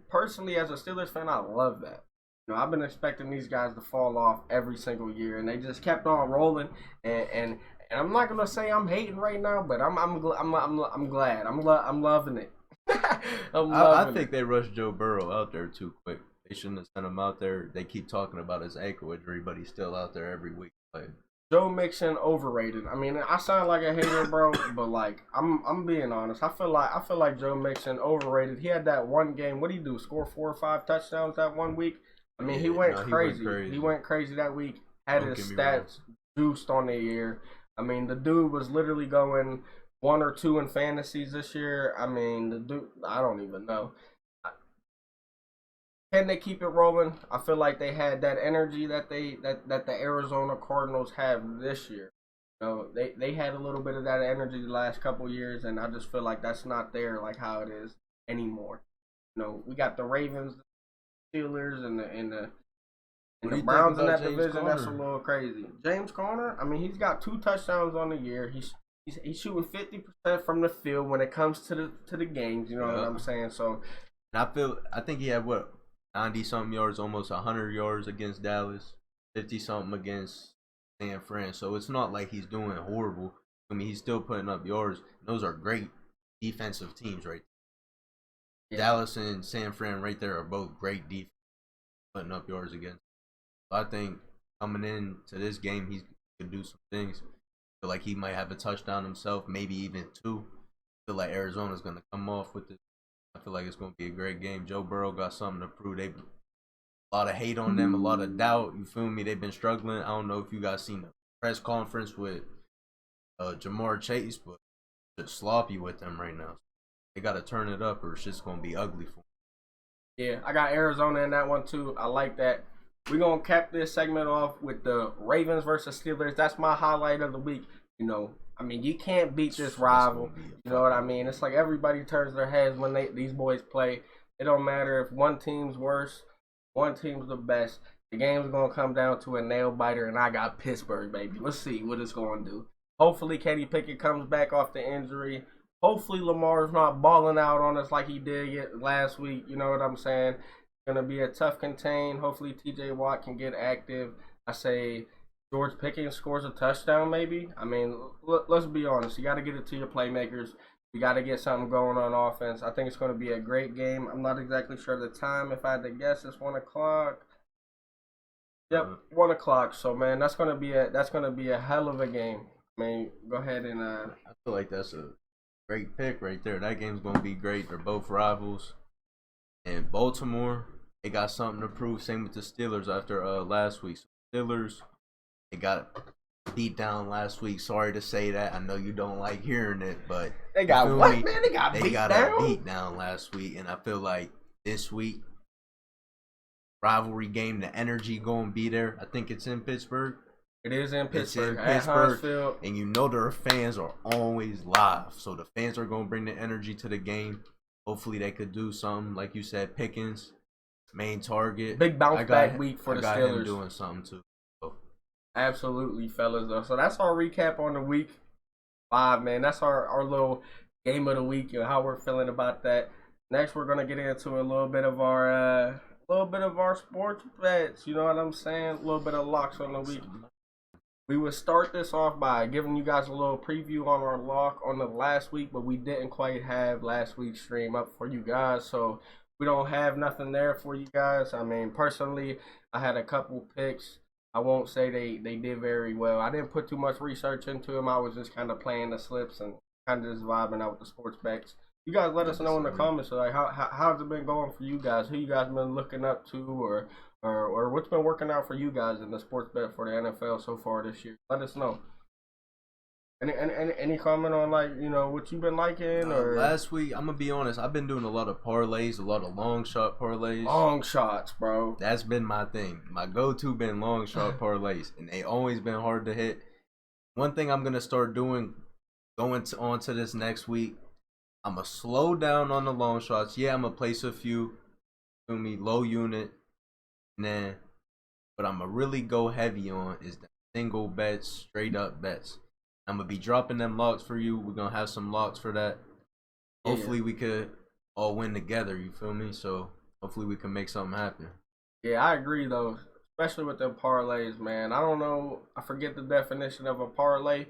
Speaker 2: personally, as a Steelers fan, I love that. I've been expecting these guys to fall off every single year, and they just kept on rolling. And I'm not gonna say I'm hating right now, but I'm glad. I'm loving it.
Speaker 1: I think they rushed Joe Burrow out there too quick. They shouldn't have sent him out there. They keep talking about his ankle injury, but he's still out there every week playing.
Speaker 2: Joe Mixon overrated. I mean, I sound like a hater, bro, but like I'm being honest. I feel like Joe Mixon overrated. He had that one game. What did he do? Score 4 or 5 touchdowns that one week? I mean, he went crazy. He went crazy that week. Had his stats juiced on the year. I mean, the dude was literally going 1 or 2 in fantasies this year. I mean, the dude, I don't even know. Can they keep it rolling? I feel like they had that energy that the Arizona Cardinals have this year. You know, they had a little bit of that energy the last couple of years, and I just feel like that's not there like how it is anymore. You know, we got the Ravens, the Steelers, and the Browns in that division. That's a little crazy. James Conner, I mean, he's got 2 touchdowns on the year. He's shooting 50% from the field when it comes to the games. You know what I'm saying? So,
Speaker 1: and I think he had 90-something yards, almost 100 yards against Dallas, 50-something against San Fran. So it's not like he's doing horrible. I mean, he's still putting up yards. Those are great defensive teams right there. Yeah. Dallas and San Fran right there are both great defense, putting up yards against. So I think coming into this game, he could do some things. I feel like he might have a touchdown himself, maybe even 2. I feel like Arizona's going to come off with it. I feel like it's going to be a great game. Joe Burrow got something to prove. They a lot of hate on them, a lot of doubt. You feel me? They've been struggling. I don't know if you guys seen the press conference with Jamar Chase, but just sloppy with them right now. They got to turn it up or it's just going to be ugly for them.
Speaker 2: Yeah, I got Arizona in that one too. I like that. We're going to cap this segment off with the Ravens versus Steelers. That's my highlight of the week. You know, I mean, you can't beat this rival. You know what I mean? It's like everybody turns their heads when these boys play. It don't matter if one team's worse, one team's the best. The game's going to come down to a nail biter, and I got Pittsburgh, baby. Let's see what it's going to do. Hopefully, Kenny Pickett comes back off the injury. Hopefully, Lamar's not balling out on us like he did last week. You know what I'm saying? It's going to be a tough contain. Hopefully, TJ Watt can get active. I say George Pickens scores a touchdown, maybe. I mean, let's be honest. You got to get it to your playmakers. You got to get something going on offense. I think it's going to be a great game. I'm not exactly sure the time. If I had to guess, it's 1 o'clock. Yep, 1 o'clock. So, man, that's going to be a hell of a game. I mean, go ahead and. I
Speaker 1: feel like that's a great pick right there. That game's going to be great. They're both rivals. And Baltimore, they got something to prove. Same with the Steelers after last week. So Steelers, they got beat down last week. Sorry to say that. I know you don't like hearing it, but
Speaker 2: they got what, man? They got
Speaker 1: a beat down last week, and I feel like this week, rivalry game, the energy going to be there. I think it's in Pittsburgh.
Speaker 2: It is in Pittsburgh. At Huntsville.
Speaker 1: And you know their fans are always live, so the fans are going to bring the energy to the game. Hopefully they could do something, like you said, Pickens, main target.
Speaker 2: Big bounce back week for the Steelers.
Speaker 1: I got him doing something too. So.
Speaker 2: Absolutely, fellas. So that's our recap on the week 5, man. That's our little game of the week and how we're feeling about that. Next, we're gonna get into a little bit of our sports bets. You know what I'm saying? A little bit of locks on the week. We would start this off by giving you guys a little preview on our lock on the last week, but we didn't quite have last week's stream up for you guys, so we don't have nothing there for you guys. I mean, personally, I had a couple picks. I won't say they did very well. I didn't put too much research into them. I was just kind of playing the slips and kind of just vibing out with the sports bets. You guys let us know in the comments, like how's it been going for you guys? Who you guys been looking up to, or what's been working out for you guys in the sports bet for the NFL so far this year? Let us know. Any comment on, like, you know, what you've been liking? Or
Speaker 1: last week, I'm gonna be honest, I've been doing a lot of parlays, a lot of long shot parlays.
Speaker 2: Long shots, bro.
Speaker 1: That's been my thing. My go-to been long shot parlays, and they always been hard to hit. One thing I'm gonna start doing, on to this next week, I'm gonna slow down on the long shots. Yeah, I'm gonna place a few, low unit, but I'm gonna really go heavy on is the single bets, straight up bets. I'm gonna be dropping them locks for you. We're gonna have some locks for that. Hopefully we could all win together, you feel me? So hopefully we can make something happen.
Speaker 2: Yeah, I agree though, especially with them parlays, man. I don't know, I forget the definition of a parlay.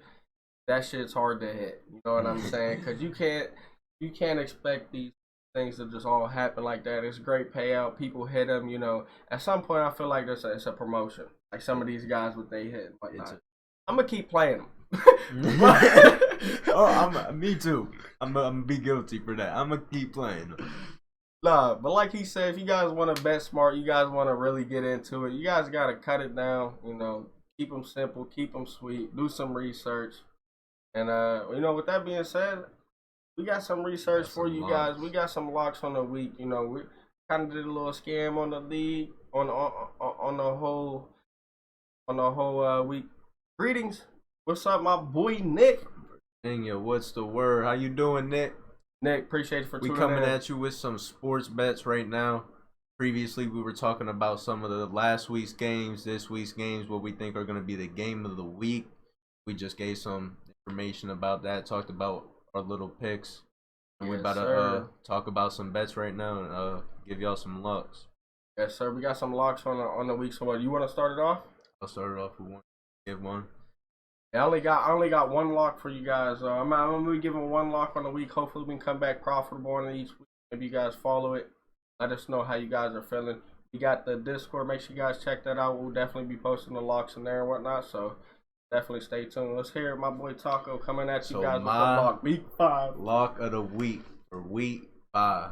Speaker 2: That shit's hard to hit. You know what I'm saying? Because you can't expect these things that just all happen like that. It's great payout. People hit them. At some point, I feel like it's a promotion. Like some of these guys, what they hit and whatnot. I'm gonna keep playing them.
Speaker 1: Me too. I'm gonna be guilty for that. I'm gonna keep playing them.
Speaker 2: Nah, but like he said, if you guys want to bet smart, you guys want to really get into it, you guys gotta cut it down. Keep them simple, keep them sweet, do some research, and with that being said, we got some research for you guys. We got some locks on the week. We kind of did a little scam on the league on the whole week. Greetings. What's up, my boy Nick?
Speaker 1: What's the word? How you doing, Nick?
Speaker 2: Nick, appreciate you for tuning in.
Speaker 1: We coming at you with some sports bets right now. Previously, we were talking about some of the last week's games, this week's games, what we think are going to be the game of the week. We just gave some information about that, talked about our little picks. And we're about to talk about some bets right now and give y'all some locks.
Speaker 2: Yes, sir. We got some locks on the week. So what, you want to start it off?
Speaker 1: I'll start it off with one. Give one.
Speaker 2: Yeah, I only got one lock for you guys. I'm gonna be giving one lock on the week. Hopefully, we can come back profitable on each week. If you guys follow it, let us know how you guys are feeling. We got the Discord. Make sure you guys check that out. We'll definitely be posting the locks in there and whatnot. So definitely stay tuned. Let's hear my boy Taco coming at you guys with the lock. Week 5.
Speaker 1: Lock of the week for week 5.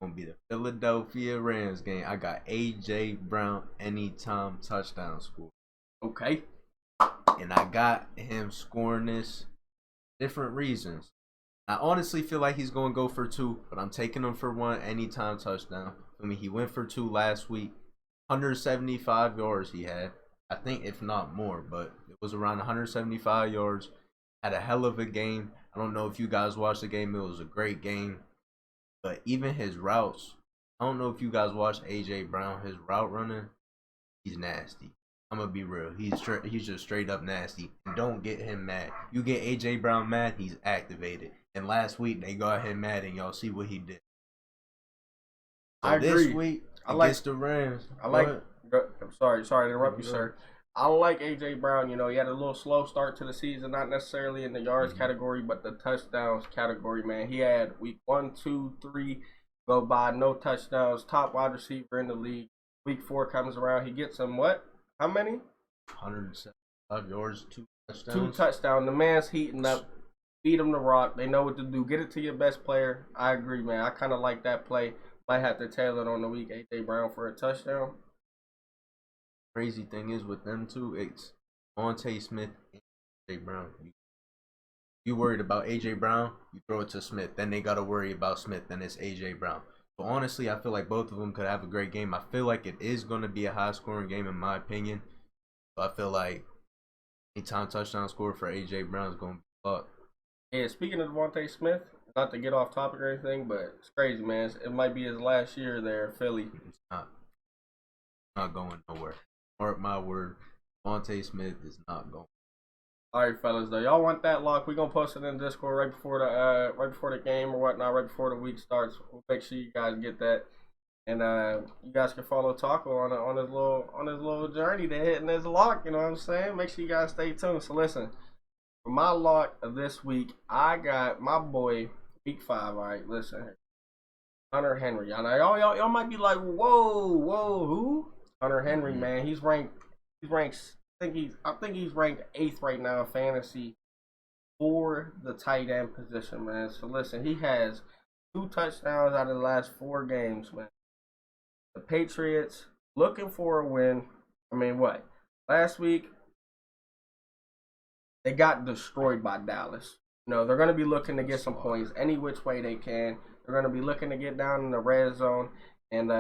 Speaker 1: Gonna be the Philadelphia Rams game. I got AJ Brown anytime touchdown score.
Speaker 2: Okay.
Speaker 1: And I got him scoring this different reasons. I honestly feel like he's going to go for 2, but I'm taking him for 1 anytime touchdown. He went for 2 last week. 175 yards he had. I think if not more, but it was around 175 yards. Had a hell of a game. I don't know if you guys watched the game. It was a great game. But even his routes, I don't know if you guys watched AJ Brown. His route running, he's nasty. I'm gonna be real. He's just straight up nasty. Don't get him mad. You get AJ Brown mad, he's activated. And last week they got him mad, and y'all see what he did. So
Speaker 2: I agree.
Speaker 1: This week against the Rams.
Speaker 2: I'm sorry to interrupt you, sir. I like AJ Brown. He had a little slow start to the season, not necessarily in the yards category, but the touchdowns category. Man, he had week 1, 2, 3 go by, no touchdowns. Top wide receiver in the league. Week 4 comes around, he gets him what? How many?
Speaker 1: 175 yards, 2 touchdowns.
Speaker 2: 2 touchdowns. The man's heating up. Feed him the rock. They know what to do. Get it to your best player. I agree, man. I kind of like that play. Might have to tail it on the week. AJ Brown for a touchdown.
Speaker 1: Crazy thing is with them two, it's Monte Smith and AJ Brown. You worried about AJ Brown, you throw it to Smith. Then they got to worry about Smith. Then it's AJ Brown. So honestly, I feel like both of them could have a great game. I feel like it is going to be a high-scoring game in my opinion. So I feel like anytime touchdown score for AJ Brown is going to be up.
Speaker 2: Yeah, speaking of Devontae Smith, not to get off topic or anything, but it's crazy, man. It might be his last year there in Philly.
Speaker 1: It's not going nowhere. Mark my word, Devontae Smith is not going.
Speaker 2: All right, fellas, though, y'all want that lock? We're gonna post it in Discord right before the game or whatnot, right before the week starts. We'll make sure you guys get that, and you guys can follow Taco on his little journey to hitting his lock. You know what I'm saying? Make sure you guys stay tuned. So listen, for my lock of this week, I got my boy week 5. All right, listen here, Hunter Henry. Y'all might be like, whoa, who? Hunter Henry, man. He's ranked. I think he's ranked 8th right now in fantasy for the tight end position, man. So listen, he has 2 touchdowns out of the last 4 games, man. The Patriots looking for a win. I mean, what? Last week they got destroyed by Dallas. They're going to be looking to get some points any which way they can. They're going to be looking to get down in the red zone, and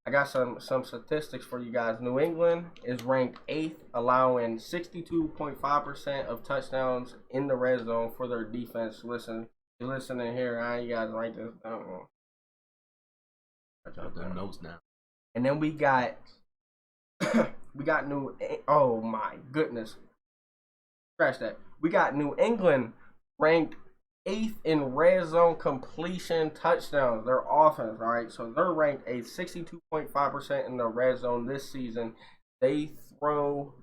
Speaker 2: I got some statistics for you guys. New England is ranked 8th, allowing 62.5% of touchdowns in the red zone for their defense. Listen, you're listening here. You guys write this down.
Speaker 1: I jot them notes now.
Speaker 2: And then we got oh my goodness. Scratch that. We got New England ranked 8th in red zone completion touchdowns. Their offense, all right? So they're ranked a 62.5% in the red zone this season. They throw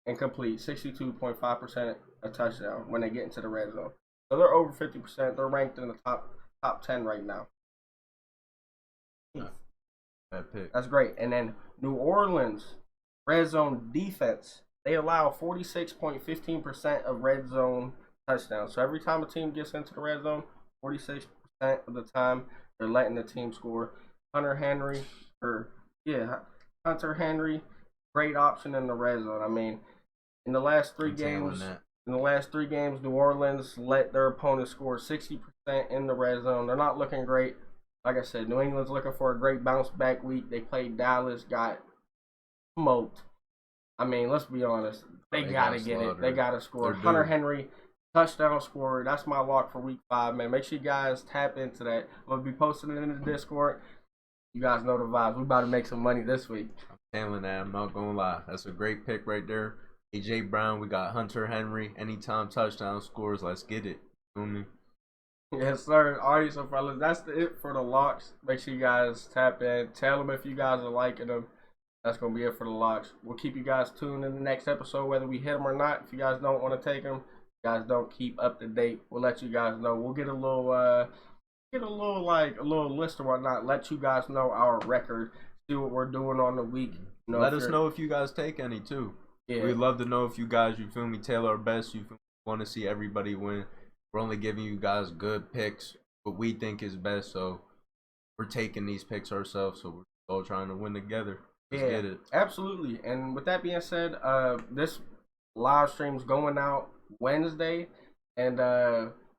Speaker 2: and complete 62.5% a touchdown when they get into the red zone. So they're over 50%. They're ranked in the top 10 right now.
Speaker 1: That pick.
Speaker 2: That's great. And then New Orleans, red zone defense. They allow 46.15% of red zone touchdowns. So every time a team gets into the red zone, 46% of the time they're letting the team score. Hunter Henry, Hunter Henry, great option in the red zone. I mean, in the last three games, New Orleans let their opponents score 60% in the red zone. They're not looking great. Like I said, New England's looking for a great bounce back week. They played Dallas, got smoked. I mean, let's be honest. They gotta get it. They gotta score. Hunter Henry, touchdown scorer. That's my lock for week 5, man. Make sure you guys tap into that. I'm gonna be posting it in the Discord. You guys know the vibes. We about to make some money this week.
Speaker 1: I'm telling that. I'm not gonna lie. That's a great pick right there. AJ Brown. We got Hunter Henry. Anytime touchdown scores, let's get it. Feel me?
Speaker 2: Yes, sir. All right, so fellas, that's it for the locks. Make sure you guys tap in. Tell them if you guys are liking them. That's going to be it for the locks. We'll keep you guys tuned in the next episode, whether we hit them or not. If you guys don't want to take them, you guys don't keep up to date, we'll let you guys know. We'll get a little list or whatnot. Let you guys know our record. See what we're doing on the week.
Speaker 1: You know, let us know if you guys take any, too. Yeah. We'd love to know if you guys, you feel me, tailor our best. You want to see everybody win. We're only giving you guys good picks, what we think is best. So we're taking these picks ourselves. So we're all trying to win together. Let's get it.
Speaker 2: Absolutely. And with that being said, this live stream's going out Wednesday. And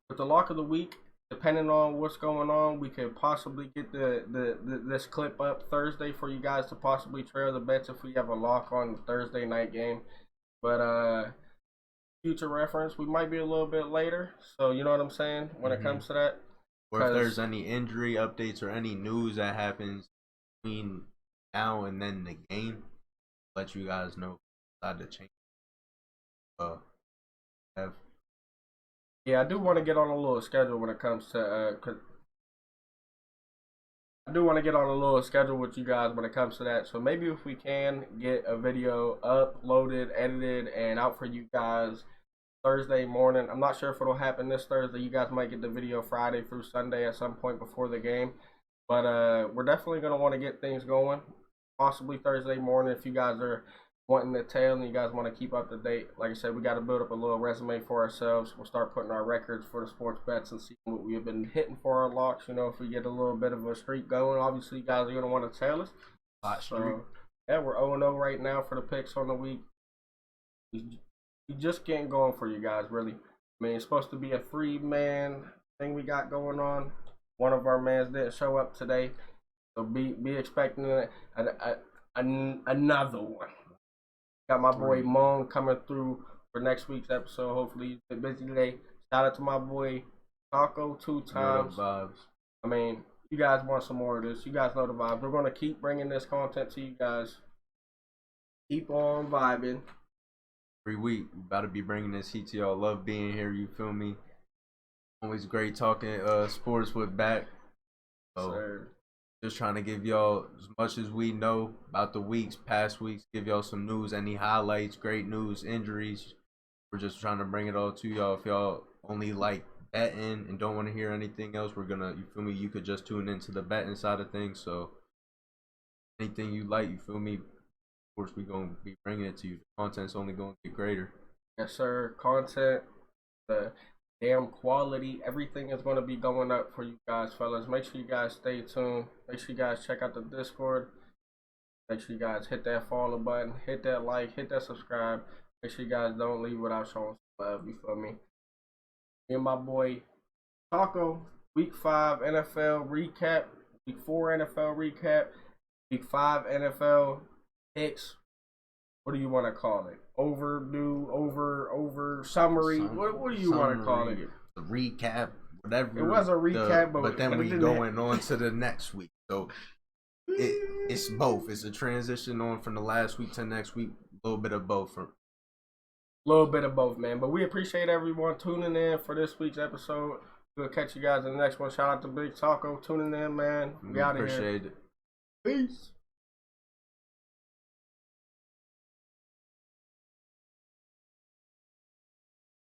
Speaker 2: with the lock of the week, depending on what's going on, we could possibly get this clip up Thursday for you guys to possibly trail the bets if we have a lock on the Thursday night game. But future reference, we might be a little bit later. So you know what I'm saying when it comes to that.
Speaker 1: Or if there's any injury updates or any news that happens between now and then the game, let you guys know. Decide to change. Yeah,
Speaker 2: I do want to get on a little schedule when it comes to I do want to get on a little schedule with you guys when it comes to that. So maybe if we can get a video uploaded, edited, and out for you guys Thursday morning. I'm not sure if it'll happen this Thursday. You guys might get the video Friday through Sunday at some point before the game. But we're definitely going to want to get things going. Possibly Thursday morning if you guys are wanting to tail and you guys want to keep up to date. Like I said, we got to build up a little resume for ourselves. We'll start putting our records for the sports bets and see what we have been hitting for our locks. You know, if we get a little bit of a streak going, obviously you guys are going to want to tail us. So, yeah, we're 0-0 right now for the picks on the week. We just getting going for you guys, really. I mean, it's supposed to be a 3-man thing we got going on. One of our mans didn't show up today. So be expecting another one. Got my boy Moan coming through for next week's episode. Hopefully he's been busy today. Shout out to my boy Taco 2 times.
Speaker 1: Vibes.
Speaker 2: I mean, you guys want some more of this. You guys know the vibes. We're going to keep bringing this content to you guys. Keep on vibing.
Speaker 1: Every week, we about to be bringing this heat to y'all. Love being here, you feel me? Always great talking sports with back. So, sir. Just trying to give y'all as much as we know about the weeks, past weeks, give y'all some news, any highlights, great news, injuries. We're just trying to bring it all to y'all. If y'all only like betting and don't want to hear anything else, we're gonna, you feel me, you could just tune into the betting side of things. So anything you like, you feel me, of course we're gonna be bringing it to you. The content's only gonna get greater.
Speaker 2: Yes, sir. Content, the damn quality, everything is going to be going up for you guys, fellas. Make sure you guys stay tuned. Make sure you guys check out the Discord. Make sure you guys hit that follow button, hit that like, hit that subscribe. Make sure you guys don't leave without showing some love. You feel me? Me and my boy Taco, week 5 NFL recap, week 4 NFL recap, week 5 NFL picks. What do you want to call it? Overdue, over summary. What do you want to call it?
Speaker 1: A recap, whatever.
Speaker 2: It was a recap,
Speaker 1: but then we going on to the next week. So it's both. It's a transition on from the last week to next week. A little bit of both. A
Speaker 2: little bit of both, man. But we appreciate everyone tuning in for this week's episode. We'll catch you guys in the next one. Shout out to Big Taco tuning in, man. We out of here.
Speaker 1: Appreciate it.
Speaker 2: Peace.